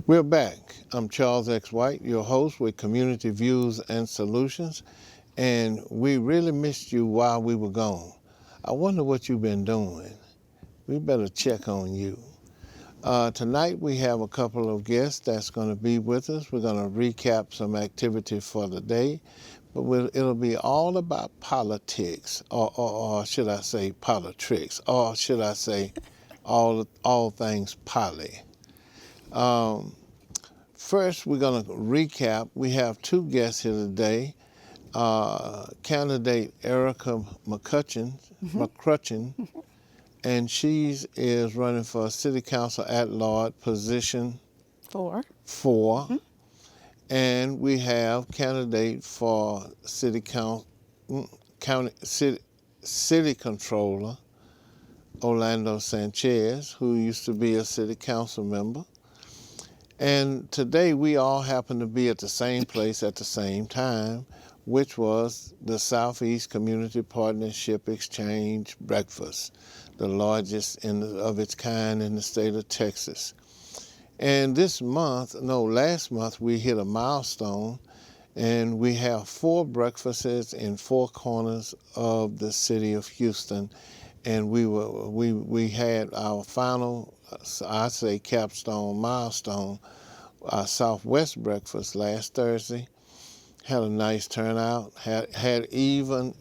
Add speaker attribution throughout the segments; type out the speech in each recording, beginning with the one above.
Speaker 1: We're back. I'm Charles X. White, your host with Community Views and Solutions, and we really missed you while we were gone. I wonder what you've been doing. We better check on you. Tonight we have a couple of guests that's going to be with us. We're going to recap some activities for the day, but it'll be all about politics, or should I say politricks, or should I say all things poly. First, we're going to recap. We have two guests here today. Candidate Erica McCutcheon, and she is running for City Council at-large position 4. And we have candidate for City Controller Orlando Sanchez, who used to be a City Council member. And today we all happen to be at the same place at the same time, which was the Southeast Community Partnership Exchange Breakfast, the largest of its kind in the state of Texas. And last month we hit a milestone, and we have 4 breakfasts in 4 corners of the city of Houston. And we had our final, I say capstone milestone, our Southwest breakfast last Thursday. Had a nice turnout.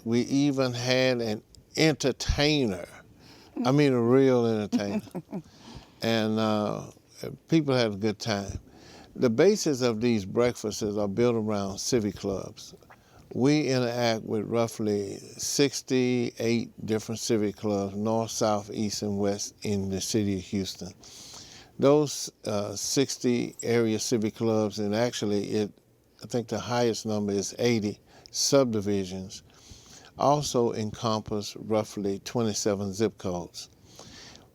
Speaker 1: We even had an entertainer. I mean a real entertainer. And people had a good time. The basis of these breakfasts are built around civic clubs. We interact with roughly 68 different civic clubs, north, south, east, and west in the city of Houston. Those 60 area civic clubs, and actually I think the highest number is 80 subdivisions, also encompass roughly 27 zip codes.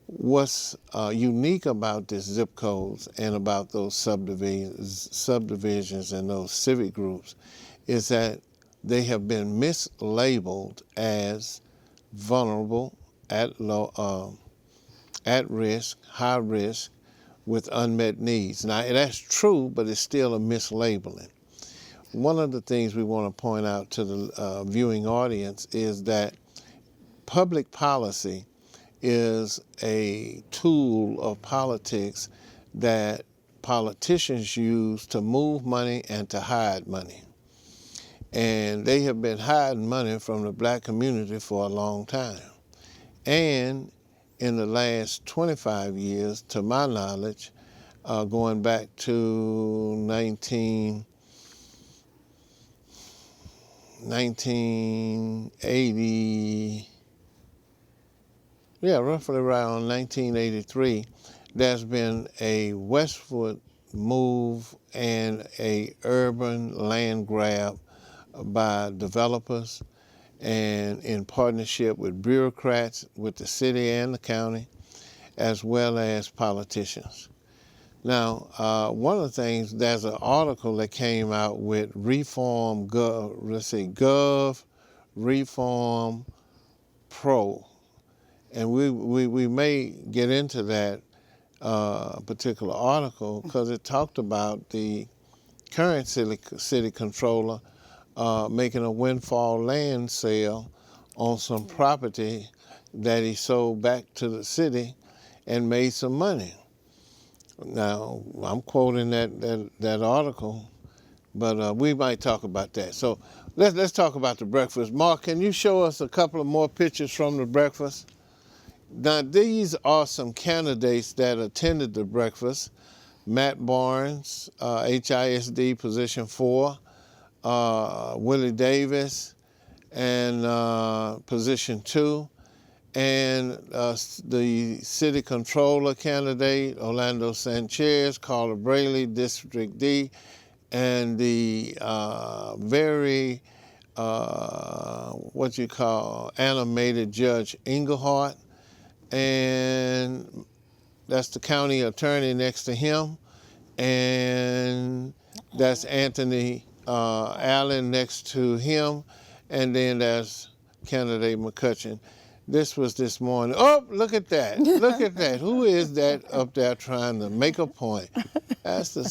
Speaker 1: What's unique about these zip codes and about those subdivisions and those civic groups is that they have been mislabeled as vulnerable, at risk, high risk, with unmet needs. Now, that's true, but it's still a mislabeling. One of the things we want to point out to the viewing audience is that public policy is a tool of politics that politicians use to move money and to hide money. And they have been hiding money from the black community for a long time. And in the last 25 years, to my knowledge, going back to 1980, roughly around 1983, there's been a westward move and a urban land grab by developers and in partnership with bureaucrats, with the city and the county, as well as politicians. Now, one of the things, there's an article that came out with Gov Reform Pro, and we may get into that particular article because it talked about the current city controller making a windfall land sale on some property that he sold back to the city and made some money. Now, I'm quoting that article, but we might talk about that. So let's talk about the breakfast. Mark, can you show us a couple of more pictures from the breakfast? Now, these are some candidates that attended the breakfast. Matt Barnes, HISD position 4, Willie Davis, and position 2, and the city controller candidate, Orlando Sanchez, Carla Braley, District D, and the very, animated Judge Englehart, and that's the county attorney next to him, and that's Anthony Allen next to him, and then there's candidate McCutcheon. This was this morning. Oh, look at that. Look at that. Who is that up there trying to make a point? That's the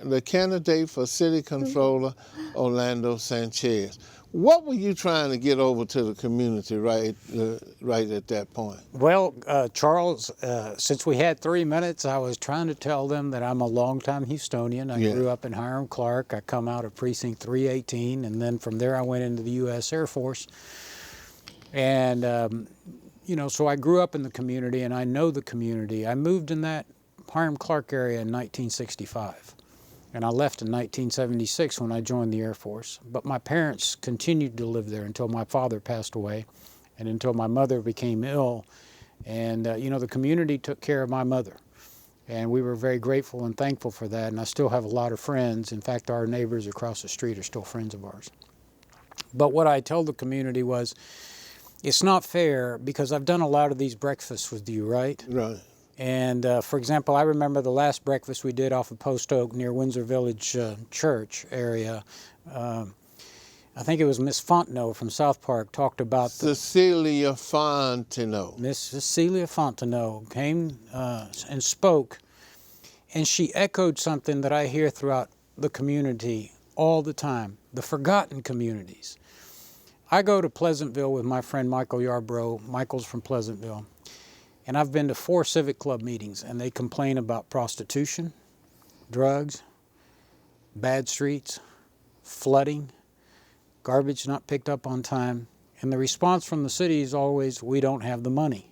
Speaker 1: the candidate for city controller, Orlando Sanchez. What were you trying to get over to the community right at that point?
Speaker 2: Well, Charles, since we had 3 minutes, I was trying to tell them that I'm a longtime Houstonian. I grew up in Hiram Clark. I come out of Precinct 318, and then from there I went into the U.S. Air Force. And, you know, so I grew up in the community, and I know the community. I moved in that Hiram Clark area in 1965. And I left in 1976 when I joined the Air Force. But my parents continued to live there until my father passed away and until my mother became ill. And, you know, the community took care of my mother. And we were very grateful and thankful for that. And I still have a lot of friends. In fact, our neighbors across the street are still friends of ours. But what I told the community was, it's not fair, because I've done a lot of these breakfasts with you, right?
Speaker 1: Right.
Speaker 2: And for example, I remember the last breakfast we did off of Post Oak near Windsor Village Church area. I think it was Miss Fontenot from South Park talked about
Speaker 1: Cecilia Fontenot.
Speaker 2: Miss Cecilia Fontenot came and spoke, and she echoed something that I hear throughout the community all the time: the forgotten communities. I go to Pleasantville with my friend Michael Yarbrough. Michael's from Pleasantville. And I've been to 4 Civic Club meetings, and they complain about prostitution, drugs, bad streets, flooding, garbage not picked up on time. And the response from the city is always, we don't have the money.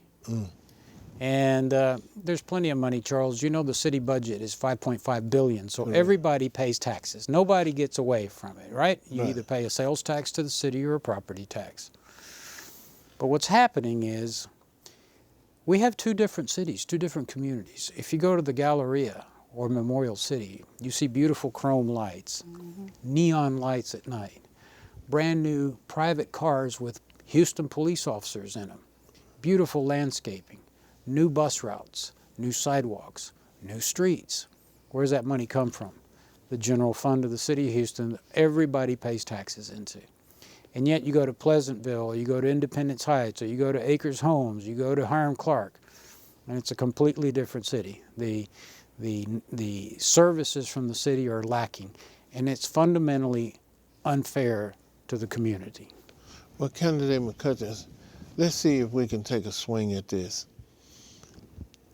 Speaker 2: And there's plenty of money, Charles. You know the city budget is $5.5 billion, so everybody pays taxes. Nobody gets away from it, right? You either pay a sales tax to the city or a property tax. But what's happening is, we have 2 different cities, 2 different communities. If you go to the Galleria or Memorial City, you see beautiful chrome lights, neon lights at night, brand new private cars with Houston police officers in them, beautiful landscaping, new bus routes, new sidewalks, new streets. Where does that money come from? The general fund of the city of Houston that everybody pays taxes into. And yet you go to Pleasantville, or you go to Independence Heights, or you go to Acres Homes, you go to Hiram Clark, and it's a completely different city. The services from the city are lacking, and it's fundamentally unfair to the community.
Speaker 1: Well, Candidate McCutcheon, let's see if we can take a swing at this.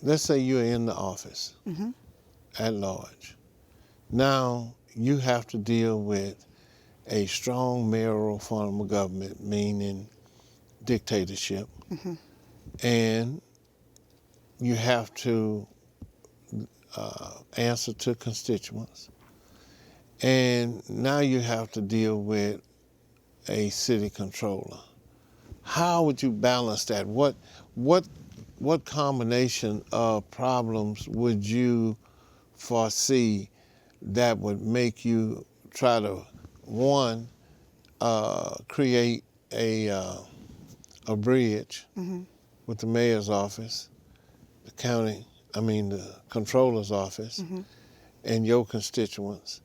Speaker 1: Let's say you're in the office at large. Now you have to deal with a strong mayoral form of government, meaning dictatorship, and you have to answer to constituents. And now you have to deal with a city controller. How would you balance that? What combination of problems would you foresee that would make you try to, one, create a bridge with the mayor's office, the controller's office, and your constituents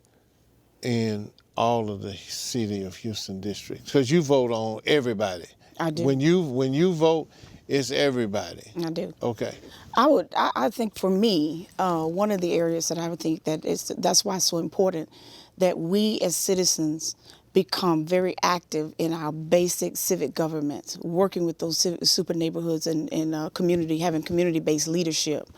Speaker 1: in all of the city of Houston districts? Because you vote on everybody.
Speaker 3: I do.
Speaker 1: When you vote, it's everybody.
Speaker 3: I do.
Speaker 1: Okay.
Speaker 3: I think for me, one of the areas that I would think that's why it's so important that we as citizens become very active in our basic civic government, working with those super neighborhoods and community, having community-based leadership.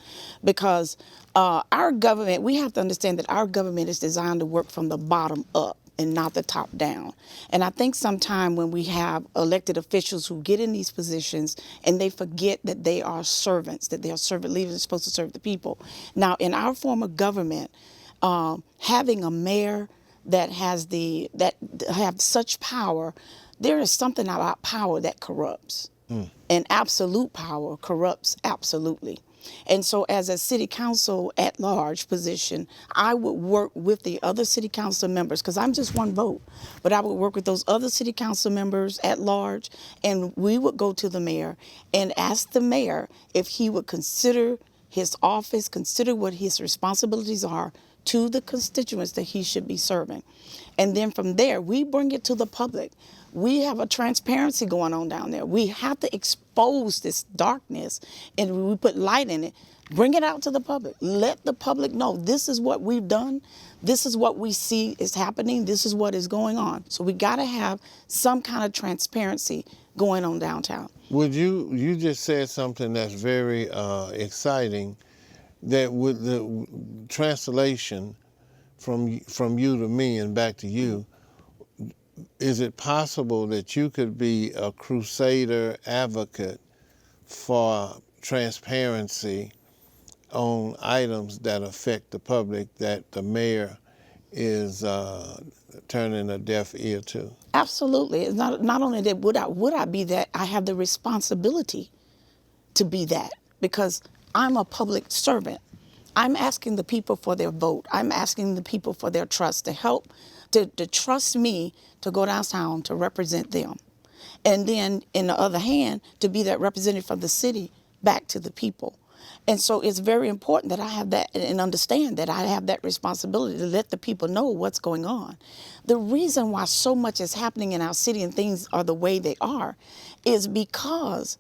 Speaker 3: Because our government, we have to understand that our government is designed to work from the bottom up and not the top down. And I think sometime when we have elected officials who get in these positions and they forget that they are servants, that they are servant leaders, supposed to serve the people. Now, in our form of government, having a mayor that have such power, there is something about power that corrupts. And absolute power corrupts absolutely. And so as a city council at large position, I would work with the other city council members, because I'm just one vote, but I would work with those other city council members at large, and we would go to the mayor and ask the mayor if he would consider his office, consider what his responsibilities are to the constituents that he should be serving. And then from there, we bring it to the public. We have a transparency going on down there. We have to expose this darkness, and we put light in it. Bring it out to the public. Let the public know this is what we've done. This is what we see is happening. This is what is going on. So we got to have some kind of transparency going on downtown.
Speaker 1: Would you just said something that's very exciting, that with the translation from you to me and back to you, is it possible that you could be a crusader advocate for transparency on items that affect the public that the mayor is turning a deaf ear to?
Speaker 3: Absolutely. It's not only that would I be that, I have the responsibility to be that, because I'm a public servant. I'm asking the people for their vote. I'm asking the people for their trust, to help, to trust me to go downtown to represent them. And then, in the other hand, to be that representative from the city back to the people. And so it's very important that I have that and understand that I have that responsibility to let the people know what's going on. The reason why so much is happening in our city and things are the way they are is because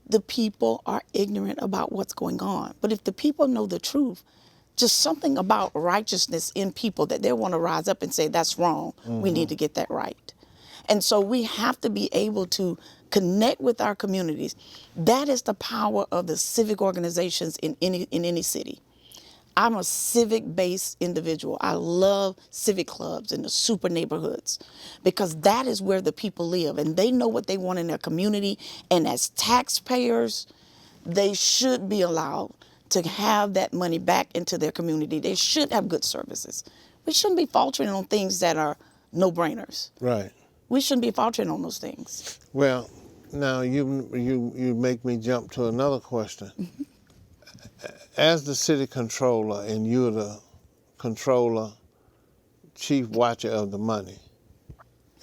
Speaker 3: the people are ignorant about what's going on. But if the people know the truth, just something about righteousness in people that they want to rise up and say, that's wrong. We need to get that right. And so we have to be able to connect with our communities. That is the power of the civic organizations in any city. I'm a civic-based individual. I love civic clubs and the super neighborhoods, because that is where the people live and they know what they want in their community. And as taxpayers, they should be allowed to have that money back into their community. They should have good services. We shouldn't be faltering on things that are no-brainers.
Speaker 1: Right.
Speaker 3: We shouldn't be faltering on those things.
Speaker 1: Well, now you make me jump to another question. As the city controller, and you're the controller, chief watcher of the money,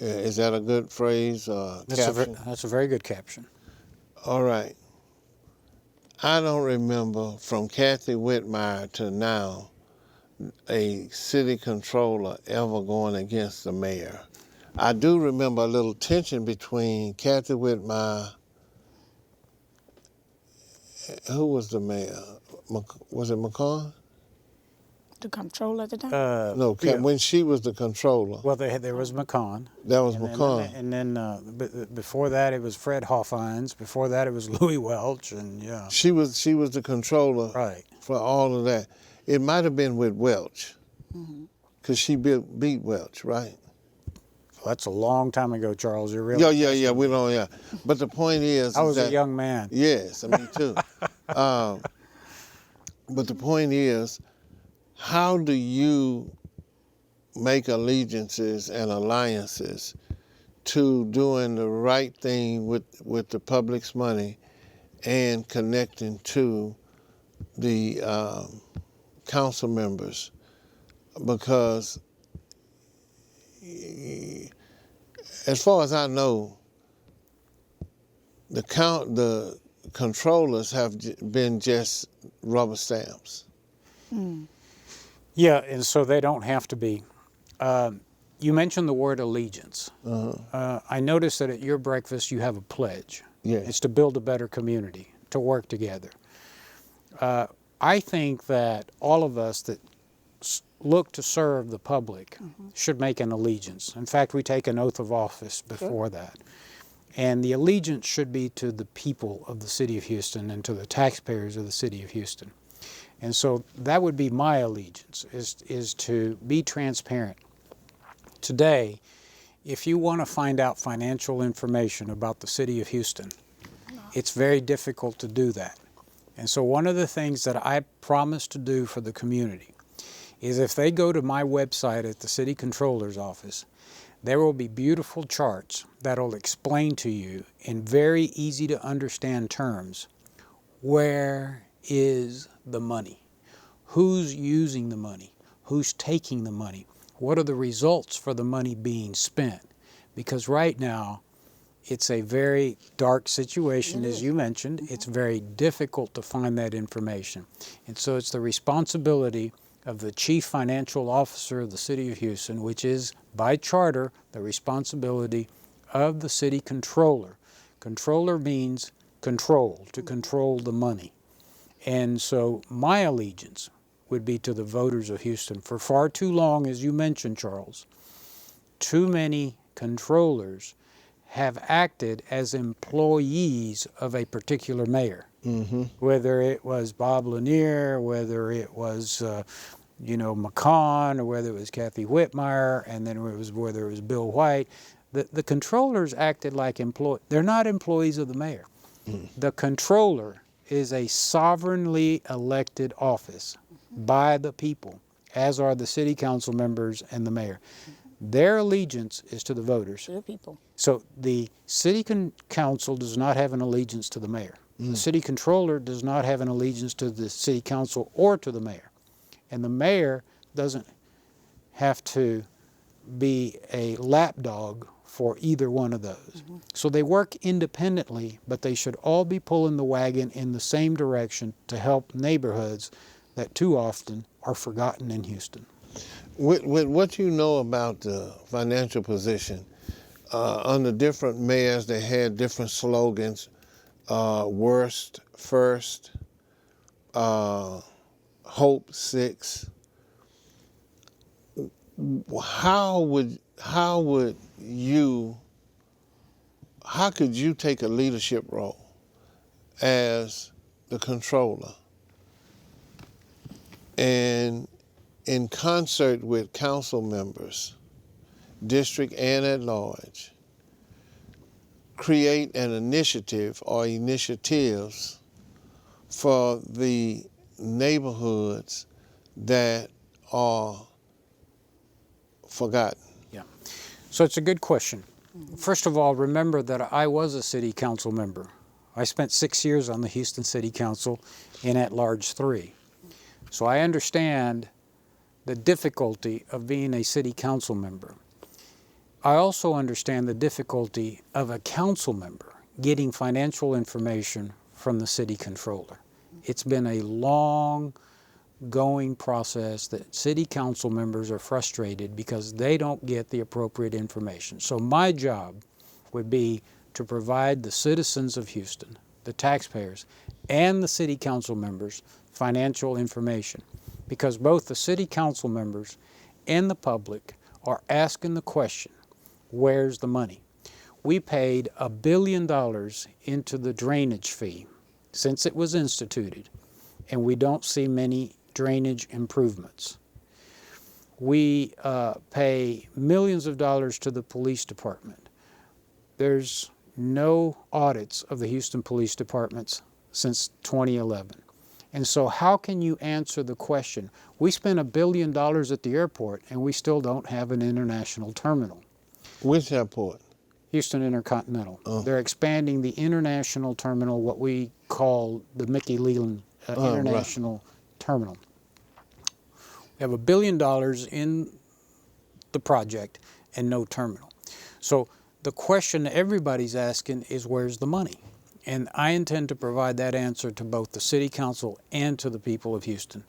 Speaker 1: is that a good phrase or caption?
Speaker 2: That's a very good caption.
Speaker 1: All right. I don't remember from Kathy Whitmire to now a city controller ever going against the mayor. I do remember a little tension between Kathy Whitmire, who was the mayor? Was it McCon?
Speaker 3: The controller at the time?
Speaker 1: No,
Speaker 2: yeah.
Speaker 1: when she was the controller.
Speaker 2: Well, there was McCon.
Speaker 1: That was
Speaker 2: And
Speaker 1: McCon.
Speaker 2: then before that, it was Fred Hoffines. Before that, it was Louis Welch, and yeah.
Speaker 1: She was the controller
Speaker 2: Right.
Speaker 1: for all of that. It might have been with Welch, because she beat Welch, right?
Speaker 2: Well, that's a long time ago, Charles. You're really.
Speaker 1: Yeah. We don't. Yeah, but the point is,
Speaker 2: I was
Speaker 1: that,
Speaker 2: a young man.
Speaker 1: Yes, me too. But the point is, how do you make allegiances and alliances to doing the right thing with the public's money and connecting to the council members? Because as far as I know, the controllers have been just rubber stamps.
Speaker 2: Yeah, and so they don't have to be. You mentioned the word allegiance. I noticed that at your breakfast you have a pledge.
Speaker 1: Yes.
Speaker 2: It's to build a better community, to work together. I think that all of us that look to serve the public should make an allegiance. In fact, we take an oath of office before that. And the allegiance should be to the people of the city of Houston and to the taxpayers of the city of Houston. And so that would be my allegiance, is to be transparent. Today, if you want to find out financial information about the city of Houston, it's very difficult to do that. And so one of the things that I promise to do for the community is if they go to my website at the city controller's office, there will be beautiful charts that will explain to you in very easy to understand terms, where is the money? Who's using the money? Who's taking the money? What are the results for the money being spent? Because right now, it's a very dark situation, as you mentioned. It's very difficult to find that information. And so it's the responsibility of the Chief Financial Officer of the City of Houston, which is, by charter, the responsibility of the City Controller. Controller means control, to control the money. And so my allegiance would be to the voters of Houston. For far too long, as you mentioned, Charles, too many controllers have acted as employees of a particular mayor.
Speaker 1: Mm-hmm.
Speaker 2: Whether it was Bob Lanier, whether it was McCon, or whether it was Kathy Whitmire, and then whether it was Bill White, the controllers acted like employees. They're not employees of the mayor. The controller is a sovereignly elected office by the people, as are the city council members and the mayor. Their allegiance is to the voters.
Speaker 3: To the people.
Speaker 2: So the city council does not have an allegiance to the mayor. The city controller does not have an allegiance to the city council or to the mayor. And the mayor doesn't have to be a lapdog for either one of those. So they work independently, but they should all be pulling the wagon in the same direction to help neighborhoods that too often are forgotten in Houston.
Speaker 1: With what you know about the financial position, under different mayors, they had different slogans. Worst first, hope six. How could you take a leadership role as the controller and in concert with council members, district and at large, create an initiative or initiatives for the neighborhoods that are forgotten?
Speaker 2: Yeah. So it's a good question. First of all, remember that I was a city council member. I spent 6 years on the Houston City Council in at-large 3. So I understand the difficulty of being a city council member. I also understand the difficulty of a council member getting financial information from the city controller. It's been a long-going process that city council members are frustrated because they don't get the appropriate information. So my job would be to provide the citizens of Houston, the taxpayers, and the city council members financial information, because both the city council members and the public are asking the question, where's the money? We paid $1 billion into the drainage fee since it was instituted, and we don't see many drainage improvements. We pay millions of dollars to the police department. There's no audits of the Houston Police Departments since 2011. And so how can you answer the question? We spent $1 billion at the airport and we still don't have an international terminal.
Speaker 1: Which airport?
Speaker 2: Houston Intercontinental. They're expanding the international terminal, what we call the Mickey Leland International Terminal. We have $1 billion in the project and no terminal. So the question everybody's asking is, where's the money? And I intend to provide that answer to both the City Council and to the people of Houston.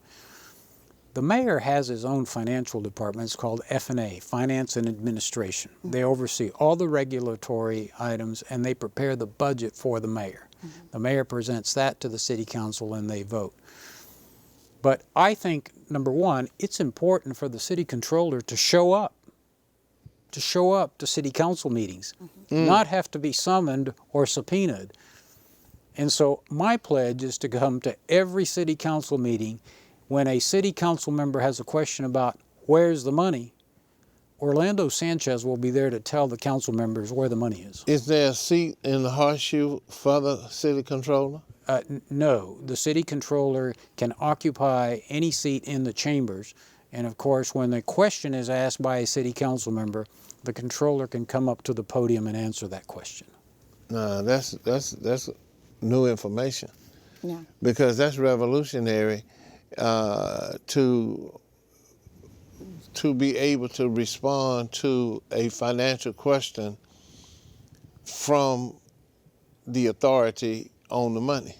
Speaker 2: The mayor has his own financial department. It's called F&A, Finance and Administration. They oversee all the regulatory items and they prepare the budget for the mayor. The mayor presents that to the City Council and they vote. But I think, number one, it's important for the city controller to show up to city council meetings, not have to be summoned or subpoenaed. And so my pledge is to come to every city council meeting. When a city council member has a question about where's the money, Orlando Sanchez will be there to tell the council members where the money is.
Speaker 1: Is there a seat in the horseshoe for the city controller?
Speaker 2: No, the city controller can occupy any seat in the chambers. And of course, when the question is asked by a city council member, the controller can come up to the podium and answer that question.
Speaker 1: No, that's new information.
Speaker 3: Yeah.
Speaker 1: Because that's revolutionary to be able to respond to a financial question from the authority on the money,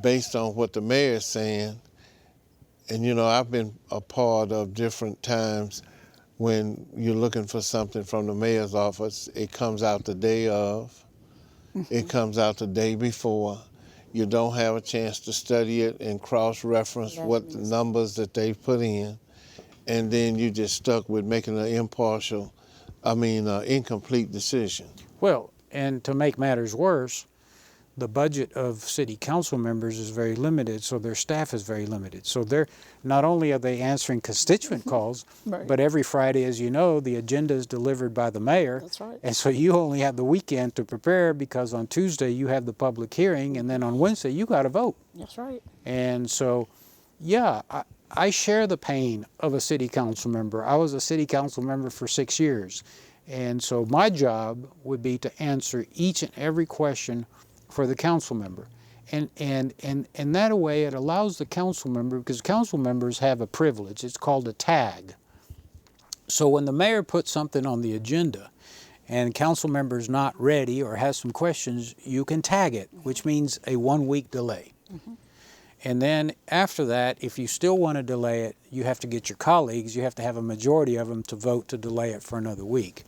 Speaker 1: based on what the mayor is saying. And you know, I've been a part of different times when you're looking for something from the mayor's office. It comes out the day of, it comes out the day before. You don't have a chance to study it and cross-reference what the numbers that they put in. And then you just stuck with making an incomplete decision.
Speaker 2: Well, and to make matters worse, the budget of city council members is very limited, so their staff is very limited. So they're not only are they answering constituent calls,
Speaker 3: Right.
Speaker 2: but every Friday, as you know, the agenda is delivered by the mayor.
Speaker 3: That's right.
Speaker 2: And so you only have the weekend to prepare because on Tuesday you have the public hearing, and then on Wednesday you got to vote.
Speaker 3: That's right.
Speaker 2: And so, yeah, I share the pain of a city council member. I was a city council member for 6 years. And so my job would be to answer each and every question for the council member. And that way it allows the council member, because council members have a privilege, it's called a tag. So when the mayor puts something on the agenda and council member's not ready or has some questions, you can tag it, which means a 1-week delay. And then after that, if you still want to delay it, you have to get your colleagues, you have to have a majority of them to vote to delay it for another week.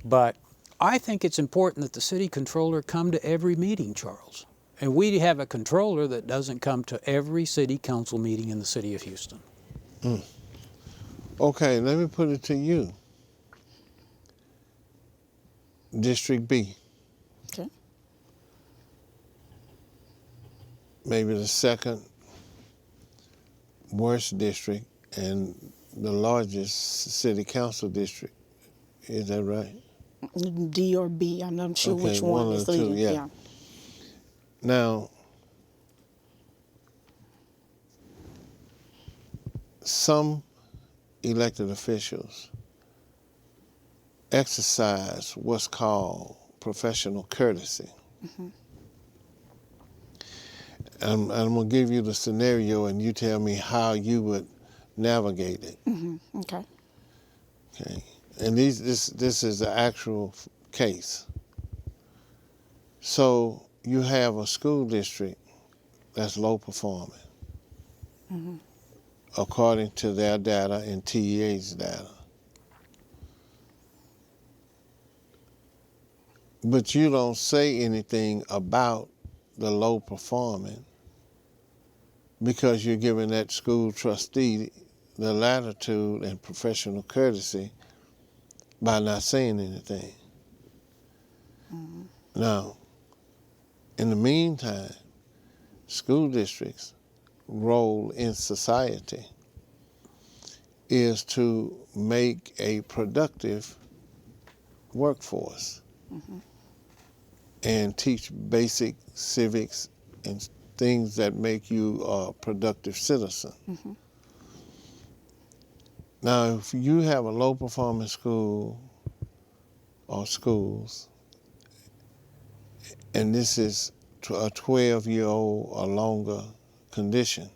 Speaker 2: But I think it's important that the city controller come to every meeting, Charles. And we have a controller that doesn't come to every city council meeting in the city of Houston.
Speaker 1: Okay, let me put it to you. District B,
Speaker 3: Okay.
Speaker 1: maybe the second worst district and the largest city council district. Is that right?
Speaker 3: D or B. I'm not sure
Speaker 1: Okay,
Speaker 3: which
Speaker 1: one
Speaker 3: one
Speaker 1: of
Speaker 3: is
Speaker 1: the two,
Speaker 3: leading.
Speaker 1: yeah. Now, some elected officials exercise what's called professional courtesy. I'm going to give you the scenario and you tell me how you would navigate it.
Speaker 3: Okay.
Speaker 1: Okay. And this is the actual case. So you have a school district that's low performing, according to their data and TEA's data. But you don't say anything about the low performing because you're giving that school trustee the latitude and professional courtesy by not saying anything. Now, in the meantime, school districts' role in society is to make a productive workforce and teach basic civics and things that make you a productive citizen. Now, if you have a low-performing school or schools, and this is a 12-year-old or longer condition,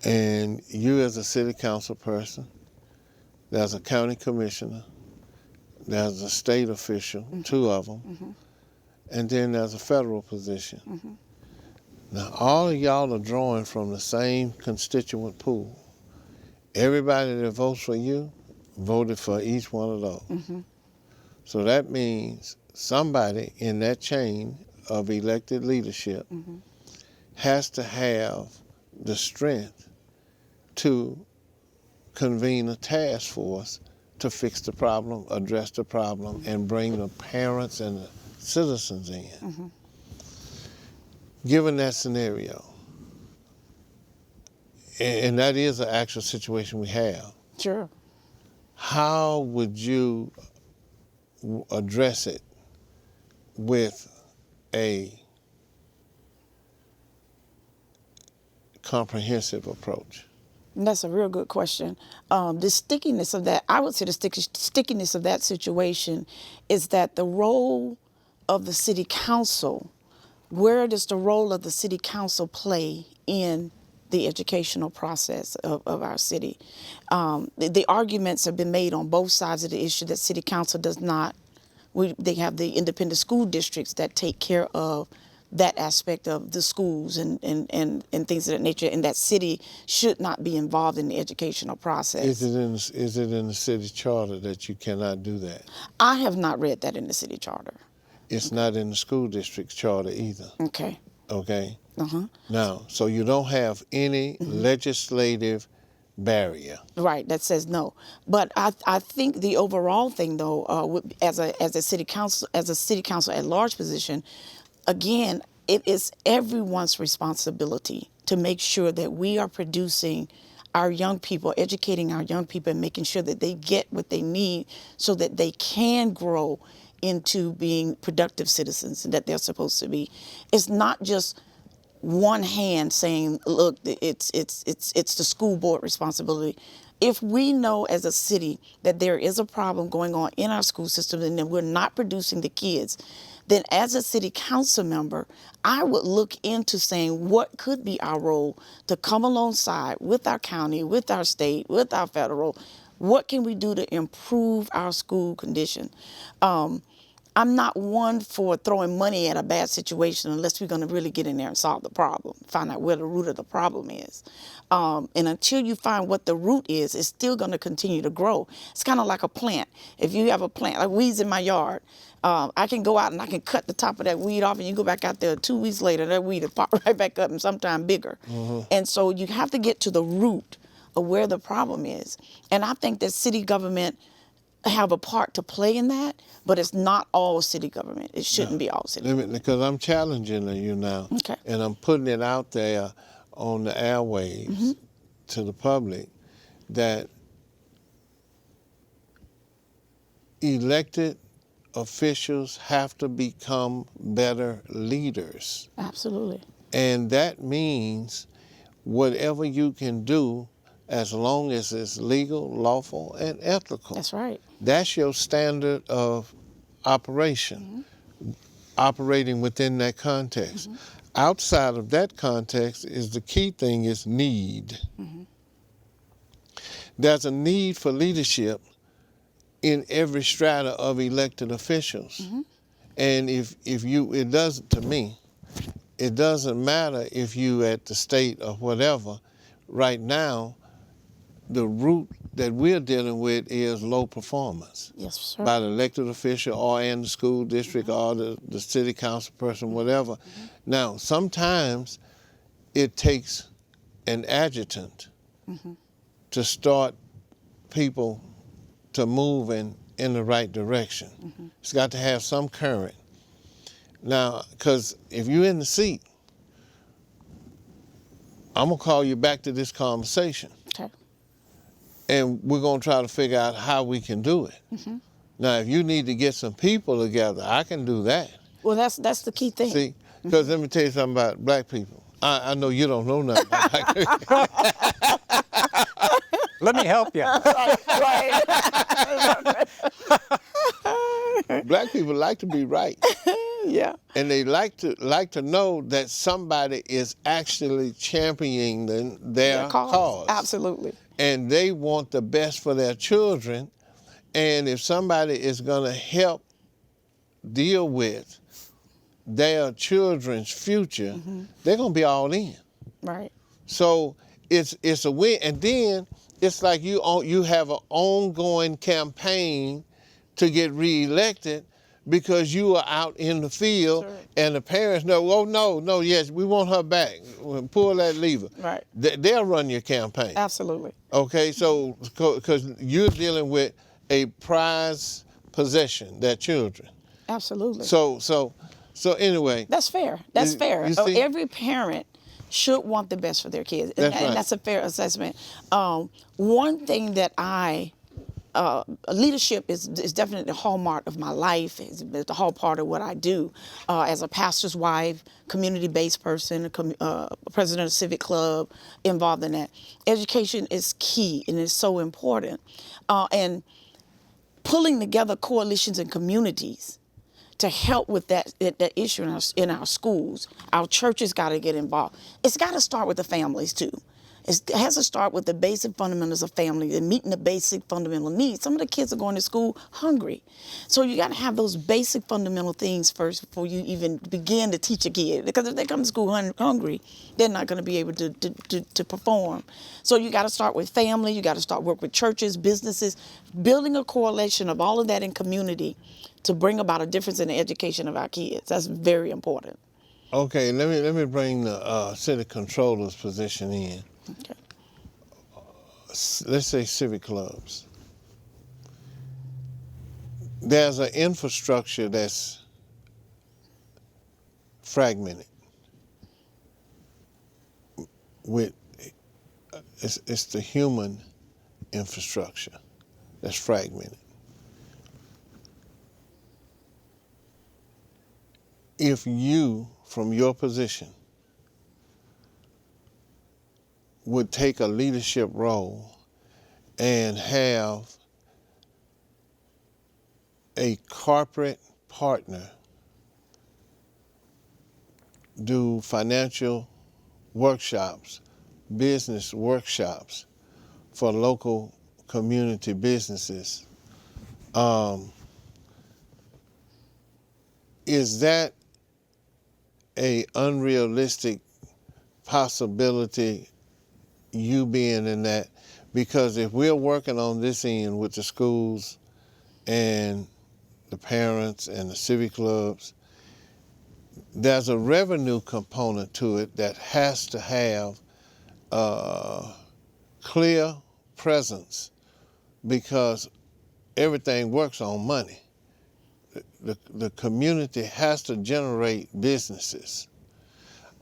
Speaker 1: and you as a city council person, there's a county commissioner, there's a state official, 2 of them, and then there's a federal position. Now, all of y'all are drawing from the same constituent pool. Everybody that votes for you voted for each one of those. So that means somebody in that chain of elected leadership has to have the strength to convene a task force to fix the problem, address the problem, and bring the parents and the citizens in. Given that scenario, and that is an actual situation we have,
Speaker 3: Sure.
Speaker 1: how would you address it with a comprehensive approach?
Speaker 3: And that's a real good question. The stickiness of that, I would say the stickiness of that situation is that the role of the city council, where does the role of the city council play in the educational process of our city? The arguments have been made on both sides of the issue that city council does not, they have the independent school districts that take care of that aspect of the schools and things of that nature, and that city should not be involved in the educational process.
Speaker 1: Is it in the city charter that you cannot do that?
Speaker 3: I have not read that in the city charter.
Speaker 1: It's not in the school district's charter either.
Speaker 3: Okay.
Speaker 1: Okay?
Speaker 3: Uh-huh.
Speaker 1: Now, so you don't have any legislative barrier.
Speaker 3: Right, that says no. But I think the overall thing, though, as a city council at large position, again, it is everyone's responsibility to make sure that we are producing our young people, educating our young people, and making sure that they get what they need so that they can grow into being productive citizens that they're supposed to be. It's not just one hand saying, look, it's the school board responsibility. If we know as a city that there is a problem going on in our school system and that we're not producing the kids, then as a city council member, I would look into saying what could be our role to come alongside with our county, with our state, with our federal. What can we do to improve our school condition? I'm not one for throwing money at a bad situation unless we're going to really get in there and solve the problem, find out where the root of the problem is. And until you find what the root is, it's still going to continue to grow. It's kind of like a plant. If you have a plant, like weeds in my yard, I can go out and I can cut the top of that weed off, and you go back out there 2 weeks later, that weed will pop right back up and sometime bigger. Mm-hmm. And so you have to get to the root of where the problem is. And I think that city government have a part to play in that, but it's not all city government. It shouldn't be all city government.
Speaker 1: Because I'm challenging you now,
Speaker 3: Okay.
Speaker 1: and I'm putting it out there on the airwaves to the public that elected officials have to become better leaders.
Speaker 3: Absolutely.
Speaker 1: And that means whatever you can do as long as it's legal, lawful, and ethical.
Speaker 3: That's right.
Speaker 1: That's your standard of operation, operating within that context. Outside of that context is the key thing is need. There's a need for leadership in every strata of elected officials. And it doesn't, to me, it doesn't matter if you at the state or whatever. Right now, the root that we're dealing with is low performance.
Speaker 3: Yes, sir.
Speaker 1: By the elected official or in the school district or the city council person, whatever. Now, sometimes it takes an adjutant to start people to move in the right direction. It's got to have some current. Now, because if you're in the seat, I'm going to call you back to this conversation.
Speaker 3: Okay.
Speaker 1: And we're going to try to figure out how we can do it. Now, if you need to get some people together, I can do that.
Speaker 3: Well, that's the key thing.
Speaker 1: See, because let me tell you something about black people. I know you don't know nothing about black people.
Speaker 2: Let me help you.
Speaker 3: Right.
Speaker 1: Black people like to be right.
Speaker 3: Yeah.
Speaker 1: And they like to know that somebody is actually championing their cause.
Speaker 3: Absolutely.
Speaker 1: And they want the best for their children. And if somebody is going to help deal with their children's future, they're going to be all in.
Speaker 3: Right.
Speaker 1: So it's a win. And then it's like you have an ongoing campaign to get reelected because you are out in the field. Sure. And the parents know, oh, no, yes, we want her back. Pull that lever.
Speaker 3: Right.
Speaker 1: They'll run your campaign.
Speaker 3: Absolutely.
Speaker 1: Okay, so because you're dealing with a prized possession, their children.
Speaker 3: Absolutely.
Speaker 1: So anyway.
Speaker 3: That's fair. That's fair.
Speaker 1: You see?
Speaker 3: Every parent should want the best for their kids.
Speaker 1: That's right.
Speaker 3: And that's a fair assessment. One thing that leadership is definitely the hallmark of my life. It's the whole part of what I do. As a pastor's wife, community-based person, president of a civic club, involved in that. Education is key and is so important. And pulling together coalitions and communities to help with that issue in our schools. Our churches got to get involved. It's got to start with the families too. It has to start with the basic fundamentals of family and meeting the basic fundamental needs. Some of the kids are going to school hungry. So you got to have those basic fundamental things first before you even begin to teach a kid. Because if they come to school hungry, they're not going to be able to perform. So you got to start with family. You got to start work with churches, businesses, building a correlation of all of that in community to bring about a difference in the education of our kids. That's very important.
Speaker 1: Okay, let me bring the city controller's position in.
Speaker 3: Okay.
Speaker 1: Let's say civic clubs. There's an infrastructure that's fragmented. It's the human infrastructure that's fragmented. If you, from your position, would take a leadership role and have a corporate partner do financial workshops, business workshops for local community businesses, is that a unrealistic possibility, you being in that? Because if we're working on this end with the schools and the parents and the civic clubs, there's a revenue component to it that has to have clear presence, because everything works on money. The community has to generate businesses.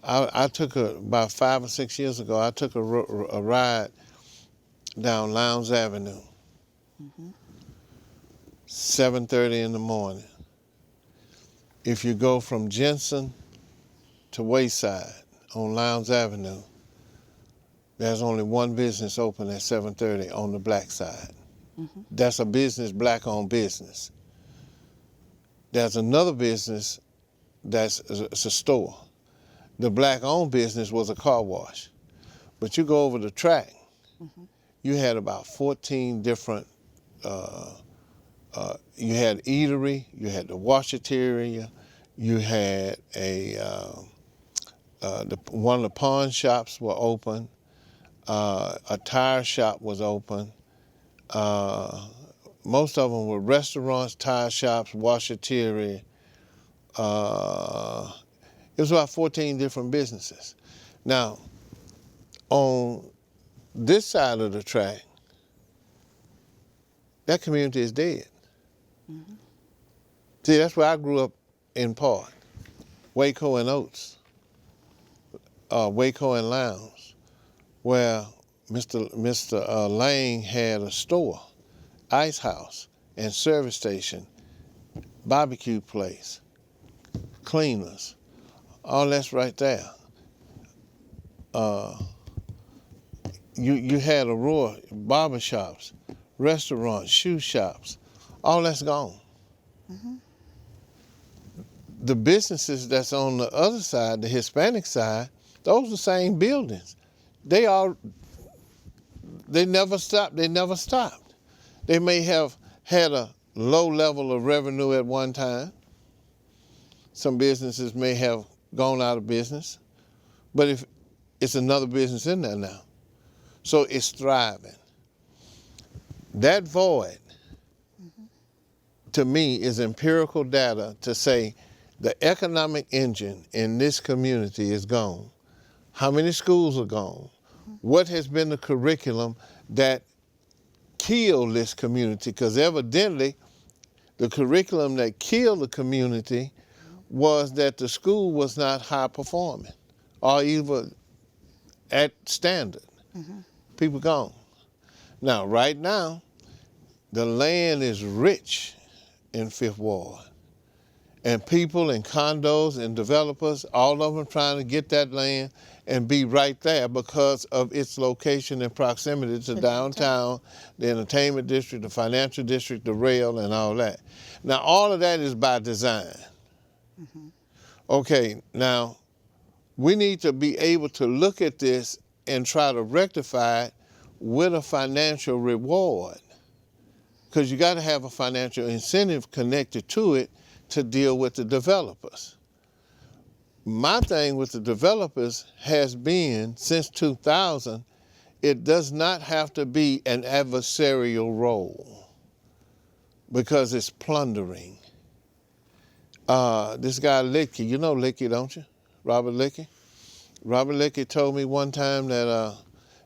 Speaker 1: I took about 5 or 6 years ago, I took a ride down Lowndes Avenue, 7:30 in the morning. If you go from Jensen to Wayside on Lowndes Avenue, there's only one business open at 7:30 on the black side. That's a business, black-owned business. There's another business it's a store. The black-owned business was a car wash. But you go over the track, you had about 14 different, you had eatery, you had the washateria, you had one of the pawn shops were open, a tire shop was open. Most of them were restaurants, tire shops, washateria. It was about 14 different businesses. Now, on this side of the track, that community is dead. See, that's where I grew up in part. Waco and Oates, Waco and Lowndes, where Mr. Lang had a store, ice house, and service station, barbecue place, cleaners, all that's right there. You had Aurora barber shops, restaurants, shoe shops, all that's gone. The businesses that's on the other side, the Hispanic side, those are the same buildings. They never stopped. They may have had a low level of revenue at one time. Some businesses may have gone out of business, but if it's another business in there now. So it's thriving. That void, to me, is empirical data to say the economic engine in this community is gone. How many schools are gone? What has been the curriculum that killed this community? Because evidently, the curriculum that killed the community was that the school was not high performing or even at standard. People gone. Now, right now, the land is rich in Fifth Ward. And people and condos and developers, all of them trying to get that land and be right there because of its location and proximity to downtown, the entertainment district, the financial district, the rail, and all that. Now, all of that is by design. Okay, now, we need to be able to look at this and try to rectify it with a financial reward. Because you got to have a financial incentive connected to it to deal with the developers. My thing with the developers has been, since 2000, it does not have to be an adversarial role because it's plundering. This guy Lickey, you know Lickey, don't you? Robert Lickey? Robert Lickey told me one time that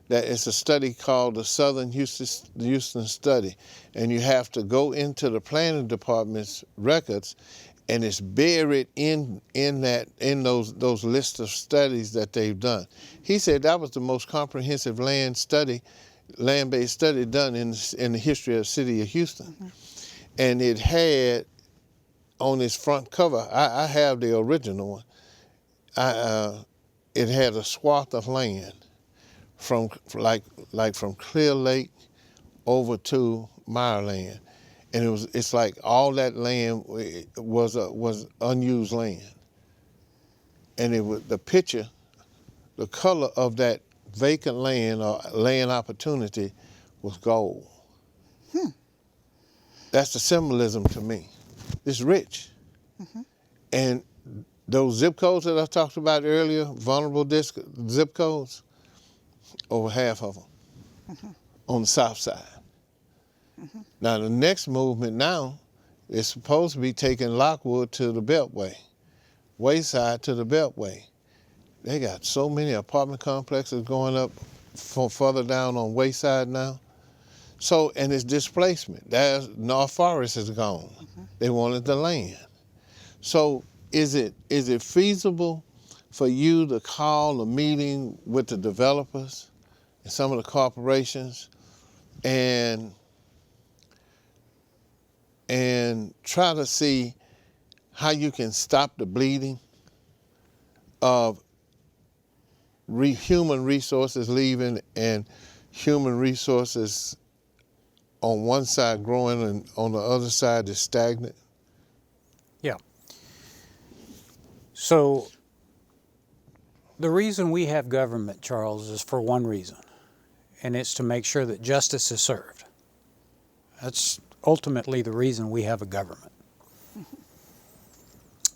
Speaker 1: it's a study called the Southern Houston Study, and you have to go into the planning department's records, and it's buried in those lists of studies that they've done. He said that was the most comprehensive land-based study done in the history of the city of Houston. Mm-hmm. And it had on its front cover, I have the original one, it had a swath of land from from Clear Lake over to Meyerland. And it's like all that land was unused land. And it was the picture, the color of that vacant land or land opportunity was gold. That's the symbolism to me. It's rich. Mm-hmm. And those zip codes that I talked about earlier, vulnerable zip codes, over half of them on the south side. Mm-hmm. Now the next movement now is supposed to be taking Lockwood to the Beltway, Wayside to the Beltway. They got so many apartment complexes going up further down on Wayside now. So, and it's displacement. North Forest is gone. Mm-hmm. They wanted the land. So is it feasible for you to call a meeting with the developers and some of the corporations and try to see how you can stop the bleeding of human resources leaving and human resources on one side growing and on the other side is stagnant?
Speaker 2: Yeah. So the reason we have government, Charles, is for one reason, and it's to make sure that justice is served. That's ultimately the reason we have a government.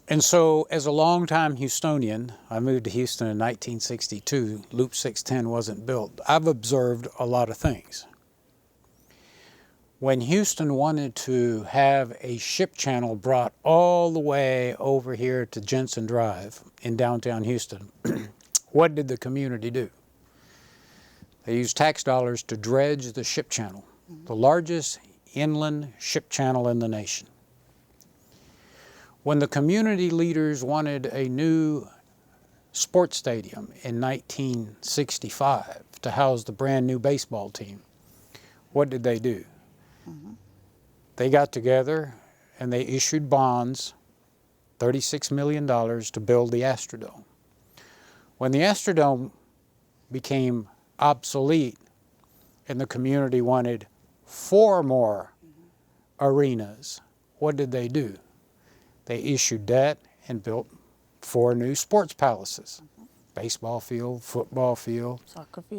Speaker 2: And so, as a longtime Houstonian, I moved to Houston in 1962. Loop 610 wasn't built. I've observed a lot of things. When Houston wanted to have a ship channel brought all the way over here to Jensen Drive in downtown Houston, what did the community do? They used tax dollars to dredge the ship channel, the largest inland ship channel in the nation. When the community leaders wanted a new sports stadium in 1965 to house the brand new baseball team, what did they do? Mm-hmm. They got together and they issued bonds, $36 million to build the Astrodome. When the Astrodome became obsolete and the community wanted 4 more arenas, what did they do? They issued debt and built 4 new sports palaces. Baseball field, football field,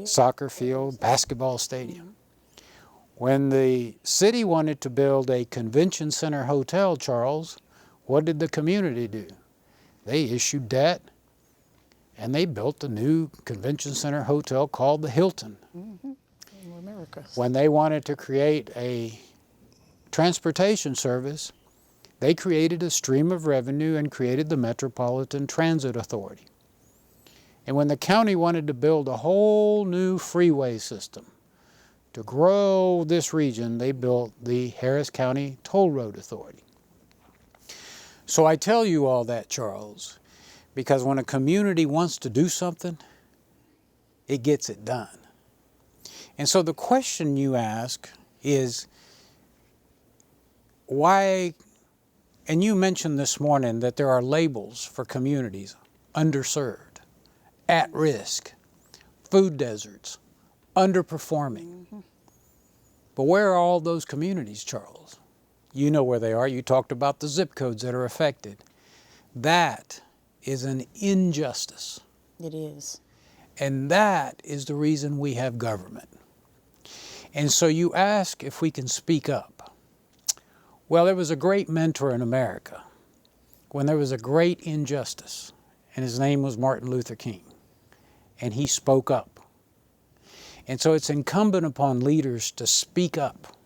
Speaker 2: soccer field, basketball stadium. When the city wanted to build a convention center hotel, Charles, what did the community do? They issued debt and they built a new convention center hotel called the Hilton.
Speaker 3: Mm-hmm. Americas.
Speaker 2: When they wanted to create a transportation service, they created a stream of revenue and created the Metropolitan Transit Authority. And when the county wanted to build a whole new freeway system to grow this region, they built the Harris County Toll Road Authority. So I tell you all that, Charles, because when a community wants to do something, it gets it done. And so the question you ask is, why, and you mentioned this morning that there are labels for communities: underserved, at risk, food deserts, underperforming. Mm-hmm. But where are all those communities, Charles? You know where they are. You talked about the zip codes that are affected. That is an injustice.
Speaker 3: It is.
Speaker 2: And that is the reason we have government. And so you ask if we can speak up. Well, there was a great mentor in America when there was a great injustice, and his name was Martin Luther King, and he spoke up. And so it's incumbent upon leaders to speak up,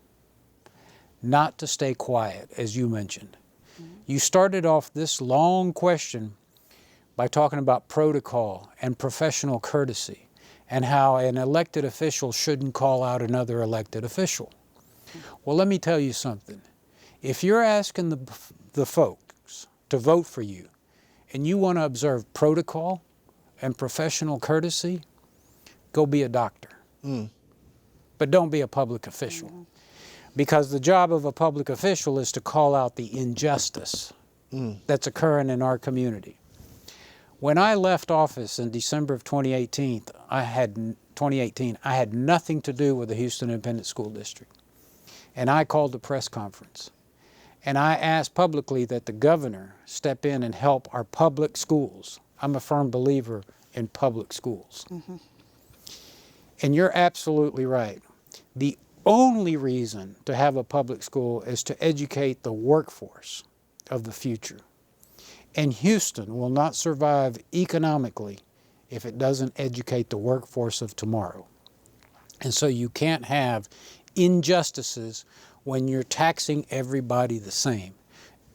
Speaker 2: not to stay quiet, as you mentioned. You started off this long question by talking about protocol and professional courtesy and how an elected official shouldn't call out another elected official. Well, let me tell you something. If you're asking the folks to vote for you and you want to observe protocol and professional courtesy, go be a doctor. But don't be a public official. Because the job of a public official is to call out the injustice that's occurring in our community. When I left office in December of 2018, I had nothing to do with the Houston Independent School District. And I called a press conference. And I asked publicly that the governor step in and help our public schools. I'm a firm believer in public schools. And you're absolutely right. The only reason to have a public school is to educate the workforce of the future. And Houston will not survive economically if it doesn't educate the workforce of tomorrow. And so you can't have injustices when you're taxing everybody the same.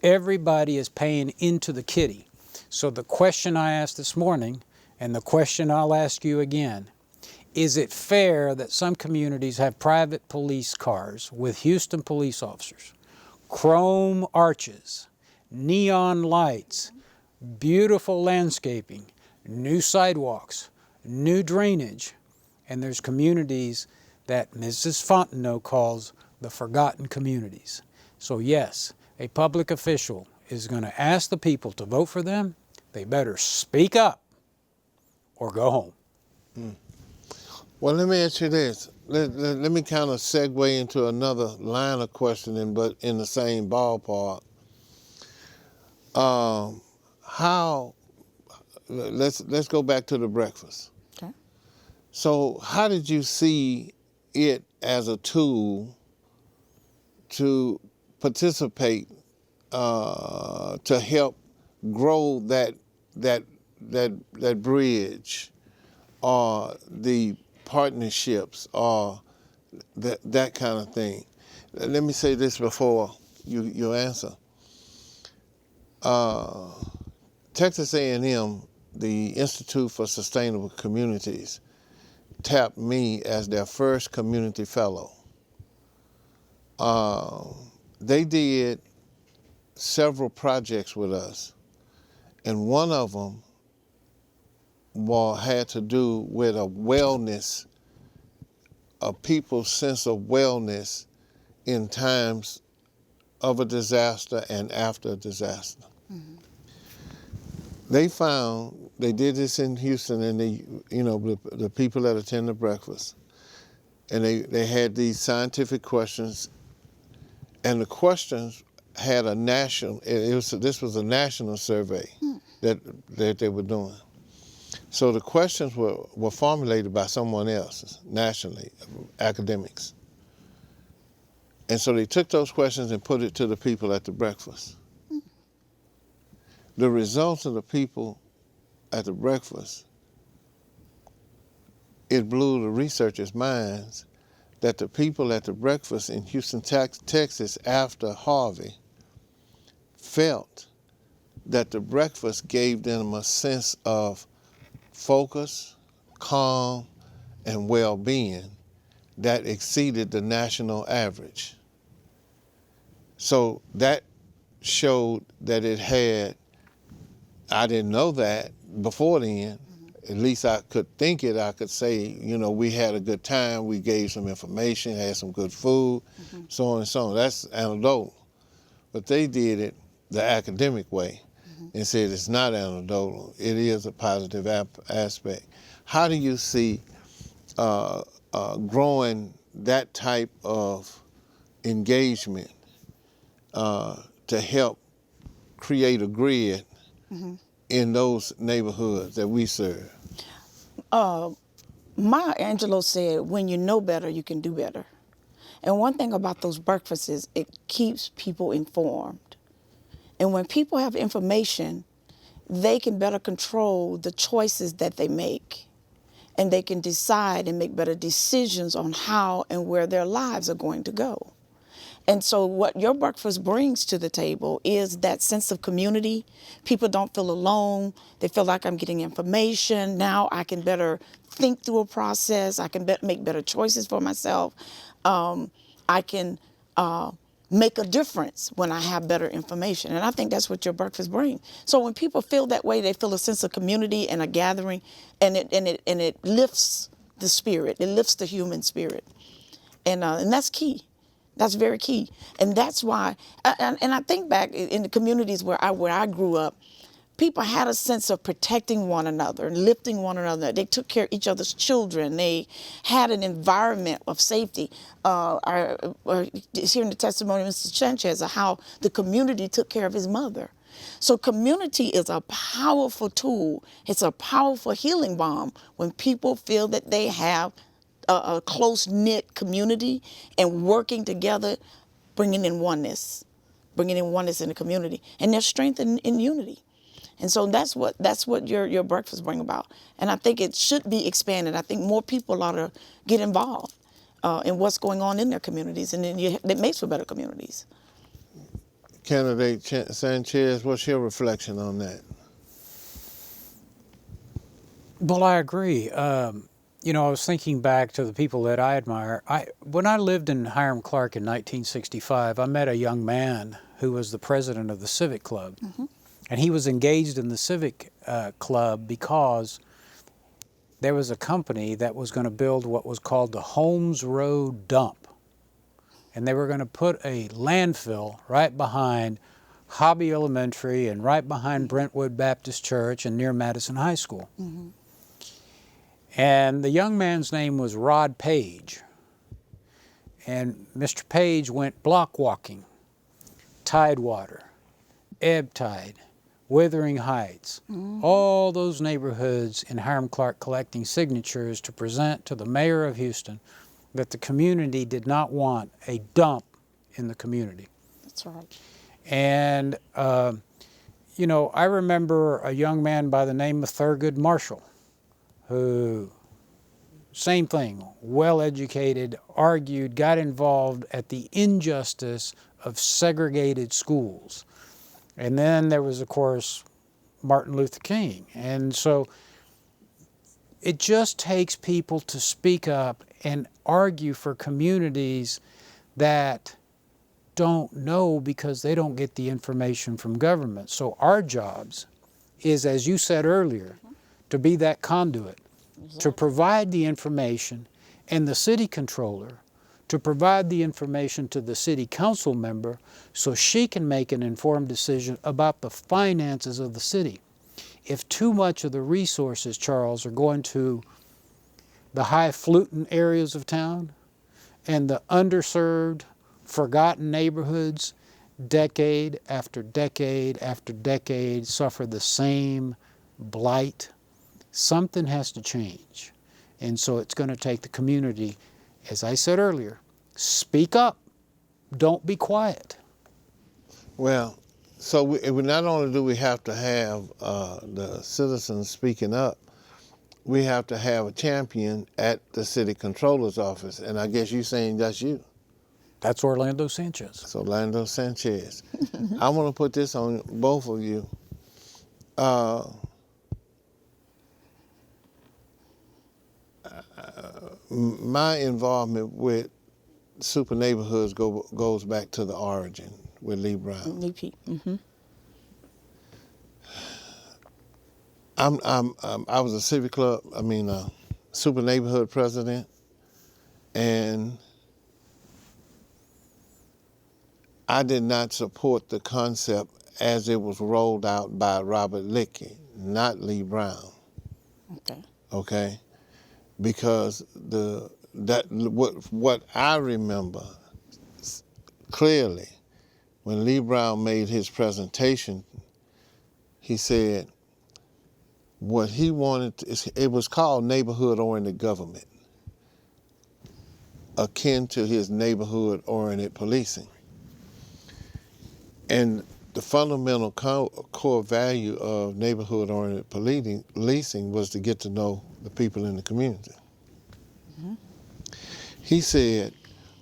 Speaker 2: Everybody is paying into the kitty. So the question I asked this morning, and the question I'll ask you again, is it fair that some communities have private police cars with Houston police officers, chrome arches, neon lights, beautiful landscaping, new sidewalks, new drainage, and there's communities that Mrs. Fontenot calls the forgotten communities? So yes, a public official is going to ask the people to vote for them. They better speak up or go home.
Speaker 1: Well, let me ask you this. Let me kind of segue into another line of questioning, but in the same ballpark. Let's go back to the breakfast.
Speaker 3: Okay.
Speaker 1: So how did you see it as a tool to participate, to help grow that bridge, or the partnerships, or that kind of thing? Let me say this before you answer. Texas A&M, the Institute for Sustainable Communities, tapped me as their first community fellow. They did several projects with us, and one of them had to do with a wellness, a people's sense of wellness in times of a disaster and after a disaster. They did this in Houston, and the people that attend the breakfast, and they had these scientific questions, and the questions had a national. This was a national survey that they were doing. So the questions were formulated by someone else nationally, academics. And so they took those questions and put it to the people at the breakfast. The results of the people at the breakfast, it blew the researchers' minds that the people at the breakfast in Houston, Texas after Harvey felt that the breakfast gave them a sense of focus, calm, and well-being that exceeded the national average. So that showed that it had, I didn't know that before then, at least I could think it, I could say, we had a good time, we gave some information, had some good food, so on and so on. That's anecdotal. But they did it the academic way and said it's not anecdotal, it is a positive aspect. How do you see growing that type of engagement to help create a grid in those neighborhoods that we serve?
Speaker 3: Maya Angelou said, when you know better, you can do better. And one thing about those breakfasts is it keeps people informed. And when people have information, they can better control the choices that they make. And they can decide and make better decisions on how and where their lives are going to go. And so what your breakfast brings to the table is that sense of community. People don't feel alone. They feel like I'm getting information. Now I can better think through a process. I can make better choices for myself. I can make a difference when I have better information. And I think that's what your breakfast brings. So when people feel that way, they feel a sense of community and a gathering, and it lifts the spirit. It lifts the human spirit. And that's key. That's very key. And that's why, and I think back in the communities where I grew up, people had a sense of protecting one another and lifting one another. They took care of each other's children. They had an environment of safety. Hearing the testimony of Mr. Sanchez of how the community took care of his mother. So community is a powerful tool. It's a powerful healing balm when people feel that they have a close-knit community and working together, bringing in oneness in the community. And there's strength in unity. And so that's what your breakfast bring about. And I think it should be expanded. I think more people ought to get involved in what's going on in their communities, and then it makes for better communities.
Speaker 1: Candidate Sanchez, what's your reflection on that?
Speaker 2: Well, I agree. You know, I was thinking back to the people that I admire. When I lived in Hiram Clark in 1965, I met a young man who was the president of the Civic Club. Mm-hmm. And he was engaged in the Civic Club because there was a company that was going to build what was called the Holmes Road Dump. And they were going to put a landfill right behind Hobby Elementary and right behind Brentwood Baptist Church and near Madison High School. Mm-hmm. And the young man's name was Rod Page. And Mr. Page went block walking, Tidewater, Ebb Tide, Wuthering Heights, all those neighborhoods in Hiram Clark collecting signatures to present to the mayor of Houston that the community did not want a dump in the community.
Speaker 3: That's right.
Speaker 2: And, you know, I remember a young man by the name of Thurgood Marshall, who, same thing, well-educated, argued, got involved at the injustice of segregated schools. And then there was, of course, Martin Luther King. And so it just takes people to speak up and argue for communities that don't know because they don't get the information from government. So our jobs is, as you said earlier, to be that conduit, to provide the information, and the city controller to provide the information to the city council member so she can make an informed decision about the finances of the city. If too much of the resources, Charles, are going to the highfalutin areas of town and the underserved, forgotten neighborhoods, decade after decade after decade suffer the same blight, something has to change. And so it's going to take the community, as I said earlier, speak up. Don't be quiet.
Speaker 1: Well, so we not only do we have to have the citizens speaking up, we have to have a champion at the city controller's office. And I guess you're saying that's you.
Speaker 2: That's Orlando Sanchez.
Speaker 1: It's Orlando Sanchez. I want to put this on both of you. My involvement with Super Neighborhoods goes back to the origin with Lee Brown.
Speaker 3: Lee P. Mm-hmm.
Speaker 1: I was a civic club, Super Neighborhood president, and I did not support the concept as it was rolled out by Robert Lickey, not Lee Brown. Okay? Because what I remember clearly, when Lee Brown made his presentation, he said, what he wanted, it was called neighborhood-oriented government, akin to his neighborhood-oriented policing. And the fundamental core value of neighborhood-oriented policing was to get to know the people in the community. Mm-hmm. He said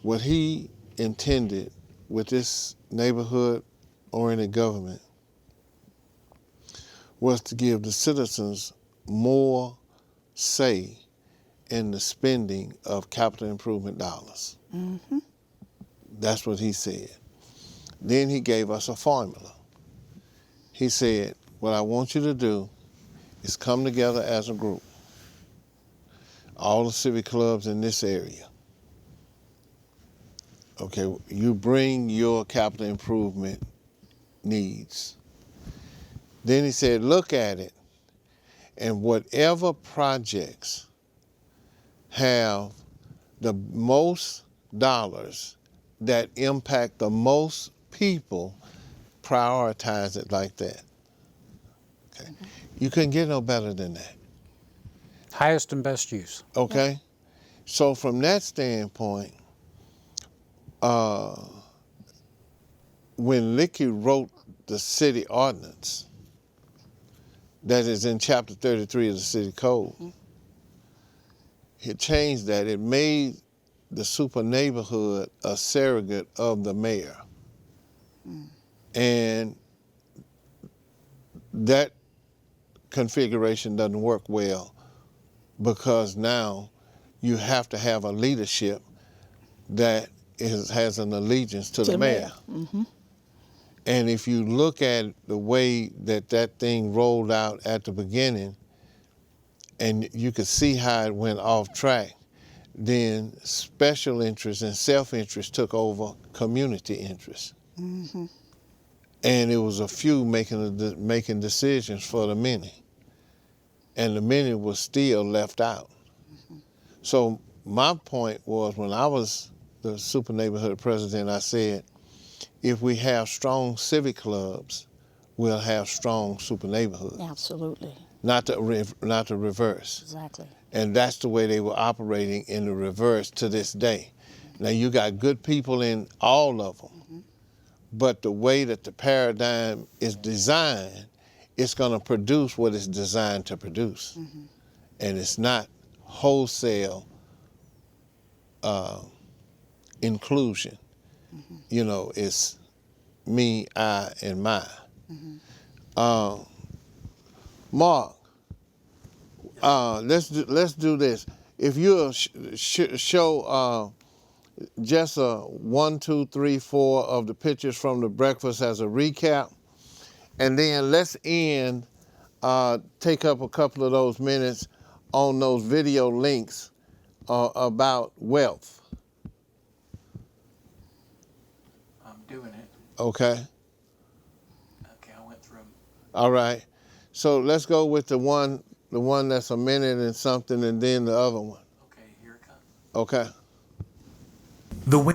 Speaker 1: what he intended with this neighborhood-oriented government was to give the citizens more say in the spending of capital improvement dollars. Mm-hmm. That's what he said. Then he gave us a formula. He said, what I want you to do is come together as a group, all the civic clubs in this area. Okay, you bring your capital improvement needs. Then he said, look at it, and whatever projects have the most dollars that impact the most people, prioritize it like that. Okay, you couldn't get no better than that.
Speaker 2: Highest and best use.
Speaker 1: Okay, so from that standpoint, when Licky wrote the city ordinance, that is in chapter 33 of the city code, he changed that. It made the super neighborhood a surrogate of the mayor. And that configuration doesn't work well, because now you have to have a leadership that has an allegiance to the mayor. Mm-hmm. And if you look at the way that thing rolled out at the beginning, and you could see how it went off track, then special interest and self-interest took over community interest. Mm-hmm. And it was a few making decisions for the many. And the many was still left out. Mm-hmm. So my point was, when I was the super neighborhood president, I said, if we have strong civic clubs, we'll have strong super neighborhoods.
Speaker 3: Absolutely.
Speaker 1: Not the reverse.
Speaker 3: Exactly.
Speaker 1: And that's the way they were operating in the reverse to this day. Now, you got good people in all of them, but the way that the paradigm is designed, it's going to produce what it's designed to produce. Mm-hmm. And it's not wholesale inclusion. Mm-hmm. You know, it's me, I, and my. Mm-hmm. Mark, let's do this. If you'll show just a 1, 2, 3, 4 of the pictures from the breakfast as a recap, and then let's end, take up a couple of those minutes on those video links about wealth.
Speaker 2: I'm doing it.
Speaker 1: Okay.
Speaker 2: Okay, I went through them.
Speaker 1: All right. So let's go with the one that's a minute and something, and then the other one.
Speaker 2: Okay, here it comes.
Speaker 1: Okay.
Speaker 4: The way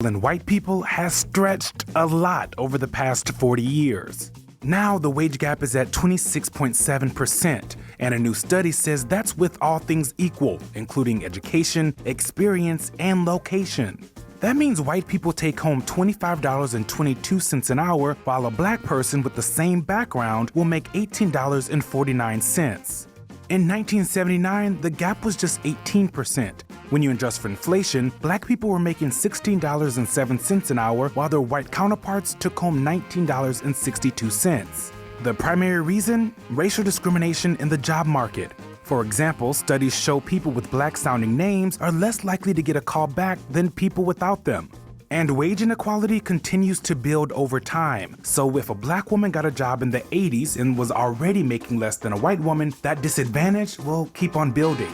Speaker 4: in white people has stretched a lot over the past 40 years. Now the wage gap is at 26.7%, and a new study says that's with all things equal, including education, experience, and location. That means white people take home $25.22 an hour, while a black person with the same background will make $18.49. In 1979, the gap was just 18%. When you adjust for inflation, black people were making $16.07 an hour, while their white counterparts took home $19.62. The primary reason? Racial discrimination in the job market. For example, studies show people with black-sounding names are less likely to get a call back than people without them. And wage inequality continues to build over time. So if a black woman got a job in the 80s and was already making less than a white woman, that disadvantage will keep on building.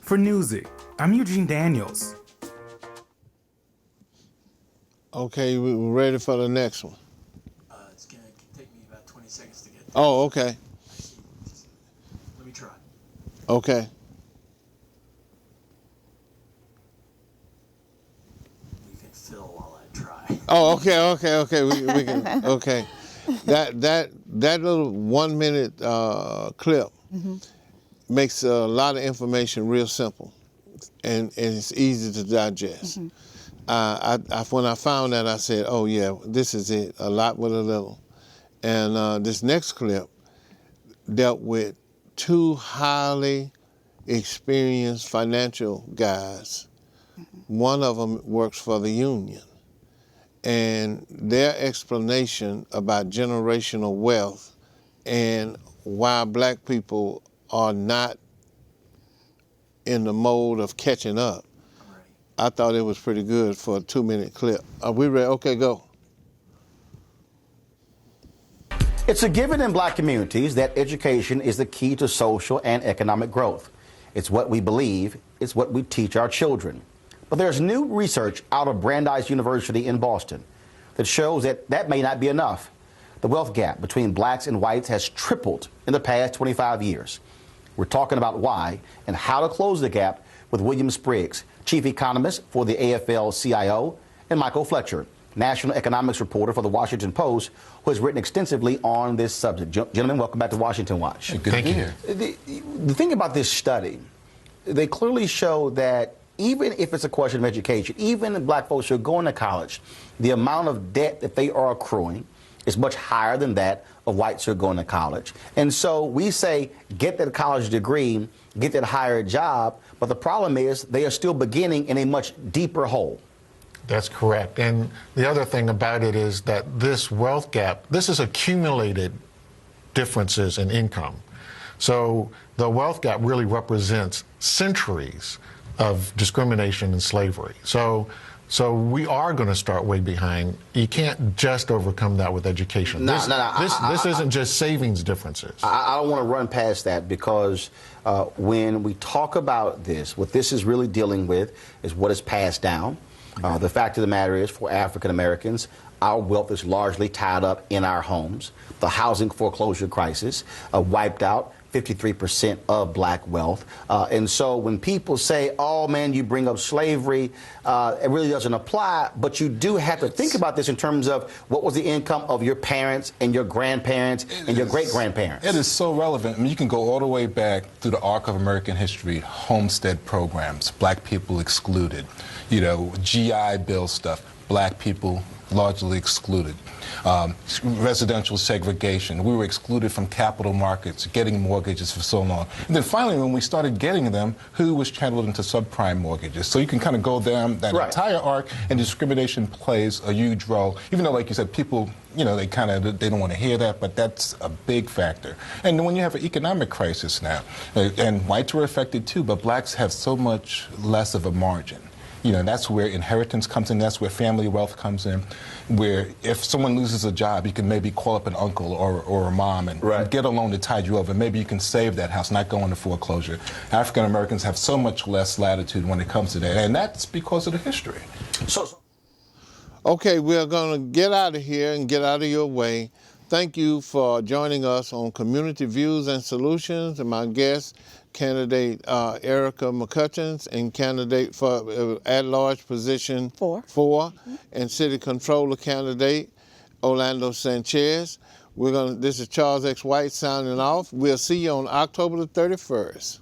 Speaker 4: For Newsy, I'm Eugene Daniels.
Speaker 1: Okay, we're ready for the next one.
Speaker 2: It's going to take me about 20 seconds to get there.
Speaker 1: Oh, okay.
Speaker 2: Let me try.
Speaker 1: Okay.
Speaker 2: You can fill while I try.
Speaker 1: Oh, okay. We can. Okay. that little 1 minute clip makes a lot of information real simple, and it's easy to digest. When I found that, I said, oh yeah, this is it, a lot with a little. And this next clip dealt with two highly experienced financial guys. One of them works for the union. And their explanation about generational wealth and why black people are not in the mode of catching up, I thought it was pretty good for a 2-minute clip. Are we ready? Okay, go.
Speaker 5: It's a given in black communities that education is the key to social and economic growth. It's what we believe, it's what we teach our children. But there's new research out of Brandeis University in Boston that shows that that may not be enough. The wealth gap between blacks and whites has tripled in the past 25 years. We're talking about why and how to close the gap with William Spriggs, chief economist for the AFL-CIO, and Michael Fletcher, national economics reporter for the Washington Post, who has written extensively on this subject. Gentlemen, welcome back to Washington Watch.
Speaker 6: Good to be here.
Speaker 5: The thing about this study, they clearly show that even if it's a question of education, even black folks who are going to college, the amount of debt that they are accruing is much higher than that of whites who are going to college. And so we say, get that college degree, get that higher job, but the problem is they are still beginning in a much deeper hole.
Speaker 6: That's correct. And the other thing about it is that this wealth gap, this is accumulated differences in income. So the wealth gap really represents centuries of discrimination and slavery. So we are going to start way behind. You can't just overcome that with education. This isn't just savings differences.
Speaker 5: I don't want to run past that because when we talk about this, what this is really dealing with is what is passed down. The fact of the matter is, for African Americans, our wealth is largely tied up in our homes. The housing foreclosure crisis wiped out 53% of black wealth. And so when people say, oh man, you bring up slavery, it really doesn't apply, but you do have to think about this in terms of what was the income of your parents and your grandparents and your great-grandparents.
Speaker 7: It is so relevant. I mean, you can go all the way back through the arc of American history, homestead programs, black people excluded, you know, GI Bill stuff, black people largely excluded. Residential segregation. We were excluded from capital markets, getting mortgages for so long. And then finally, when we started getting them, who was channeled into subprime mortgages? So you can kind of go down that entire arc, and discrimination plays a huge role. Even though, like you said, people, you know, they don't want to hear that, but that's a big factor. And when you have an economic crisis now, and whites were affected too, but blacks have so much less of a margin. You know, that's where inheritance comes in, that's where family wealth comes in, where if someone loses a job, you can maybe call up an uncle or a mom and get a loan to tide you over. Maybe you can save that house, not go into foreclosure. African Americans have so much less latitude when it comes to that, and that's because of the history.
Speaker 1: Okay, we're going to get out of here and get out of your way. Thank you for joining us on Community Views and Solutions, and my guest, candidate Erica McCutcheons, and candidate for at-large position 4, and city controller candidate Orlando Sanchez. This is Charles X. White signing off. We'll see you on October the 31st.